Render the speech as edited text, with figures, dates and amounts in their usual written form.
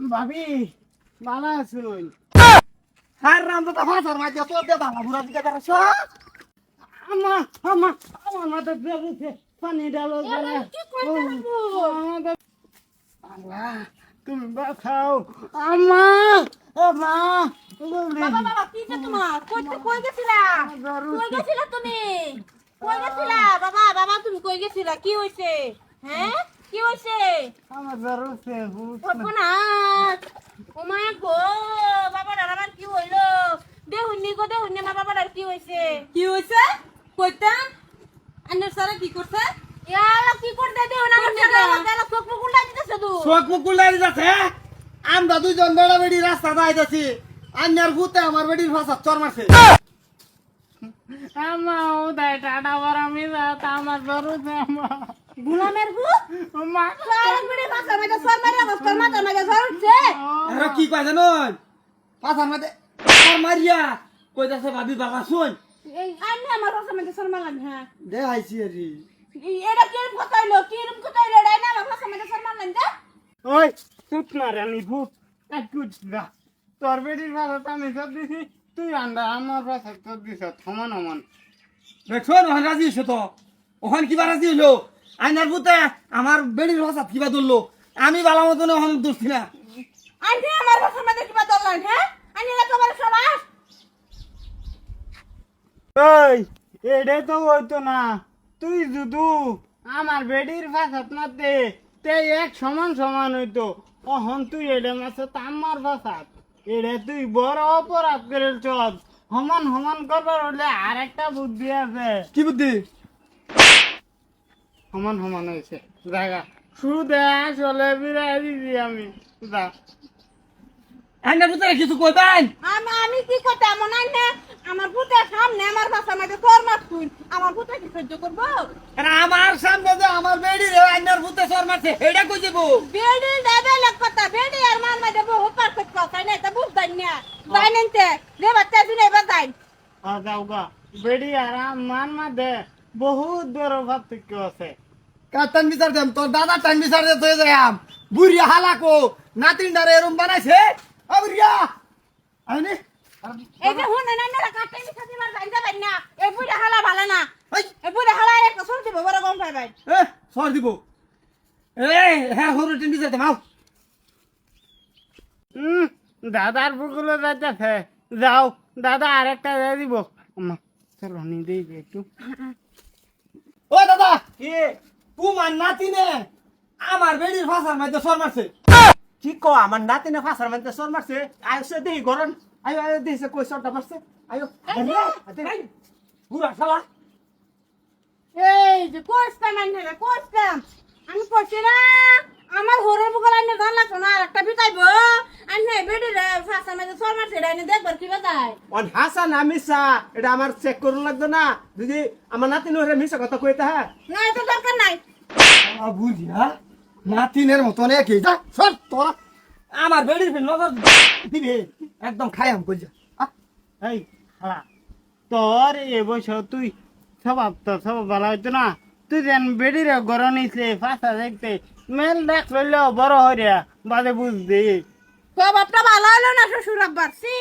ভাবি ভালো আছুন হার রাম তো ফাঁসার মাঝে তোর দে ভালো বুড়া দিকে তারা আমা আমা আমার মাথা বেরোছে পানি ডালো কি কইতে লাগবো? আল্লাহ তুমি বাঁচাও আমা আমা বাবা বাবা কি যে তোমার কই গেছিলা? কই গেছিলা তুমি? কই গেছিলা? বাবা বাবা তুমি কই গেছিলা? কি হইছে? হ্যাঁ? কি হইছে? আমার জরুরছে সর্বনাশ! ও মা গো! বাবার আবার কি হইলো? দেহুন্নি মা বাবার আর কি হইছে? কি হইছে? কইতাম? আন্নার সারা কি করছে? ইয়ালা কি করতে দেও না আমার সারা আমার চোখ মুখ উল্টা দিতেছে তো। চোখ মুখ উল্টাই যাচ্ছে আমরা দুইজন বেড়া বেড়ি রাস্তা যাইতেছি আন্যার ভূতে আমার বেড়ির ভাষা চর মারছে আমা উদয় টাটা বড় আমি আমার জরুরছে আমা গুলামের গু? মা সারা মিড়ে ভাষা মাঝে সর মারে অবস্থা মাথা মাঝে ধরছে। আরে কি কয় জানো পাথার মধ্যে আর মারিয়া কইতাছে ভাবি বাবা শুন এই আন্না আমার ভাষা মাঝে সর মারলাম হ্যাঁ। দে আইছি রে এটা কিরম কথাইলো এটা না আমার ভাষা মাঝে সর মারলাম যা। ওই চুপ না রে আমি ভূত কুচ না তোর বেড়ির ভাষা তো আমি সব দিছি তুই আন্ডা আমার ভাষা তোর দিছ সমান সমান দেখছো ওখান রাজি হইছো তো ওখান কিবা রাজি হইলো আইনার ভূতে আমার বেড়ির ভাষা কিবা ধরলো আমি বালা মতনে ওখানে দোষছি না আন্টি আমার ভাষা মাঝে কিবা দরলাম হ্যাঁ? আন্টি না তোমার সবাস ওই এটাই তো হইতো না তুই শুধু আমার বেডির ভাষাত মাতে তে এক সমান সমান হইতো অহন তুই এডে মাছে আমার ভাষাত এডে তুই বড় অপরাধ করে চল সমান সমান করবার হলে আর একটা বুদ্ধি আছে কি বুদ্ধি সমান সমান হয়েছে জায়গা শুরু দেয় চলে বিরাই দিদি আমি যা আইনার ভিতরে কিছু কইবেন আমি কি করতে এমন আন্না আমার ভূতের সামনে আমার ভাষা মাঝে সর মারছুন আমার ভূতে কি সহ্য করবো? আমার সামনে যে আমার বেডি রে আইনার ভূতে সর মারছে এটা কই দেব বেডি দাদা লোক কথা বেডি আর মান মাঝে বহু পারফেক্ট কথা নাই তা বুঝতাই না জানেনতে রে বাচ্চা দিনে বাজাই যাওগা বেডি আর মান মাঝে বহুত বড় পার্থক্য আছে কাটান বিচার দেম তোর দাদা টান বিচার দে তুই যাম বুড়িয়া হালাকো নাতিন ডারে এরম বানাইছে ও বুড়িয়া আইনি এই যে হুন না না কাটে নি খাদি মার জানতে পাই না এই বুড়া হালা ভালো না এই এই বুড়া হালা একটা শুনছি বড় গম পাই ভাই এ সর দিব হ্যাঁ হরু টিন বিচার দে মাও দাদার বুকুলে যাইতেছে যাও দাদা আরেকটা দিয়ে দিব আম্মা চলো নি দেই একটু ও দাদা কি তোমার নাতিনে আমার বেড়ির ভাষার মধ্যে সর মারছে কি কো আমার নাতিনে ফাঁসার মধ্যে সর মারছে আইসে দেখি গরম আয়ো আয়ো দিছে কই সরটা মারছে আয়ো পুরা শালা এই যে কোস্তাম আনলে কোস্তাম আমি কইছি না আমার হরের বুকল আনলে ধান লাগতো না একটা বিতাইবো আনলে বেডি রে ফাসা মাঝে সর মারছে ডাইনে দেখবার কি বাজায় অন হাসান আমিসা এটা আমার চেক করুন লাগতো না যদি আমার নাতিনে হরে মিছা কথা কইতা হ্যাঁ না তো দরকার নাই বুঝিয়া নাতিনের মতন একই যা সর তোরা আমার বেড়ির ফিল নজর দিবে একদম খায়াম কই যা এই শালা তোর এ বয়স তুই স্বভাব তো সব ভালো হইতো না তুই যেন বেড়িরে গরম নিছে ফাঁসা দেখতে মেল দেখ লইলেও বড় হইয়া বাদে বুঝদি তো বাপটা ভালো হলো না শ্বশুর আব্বার সি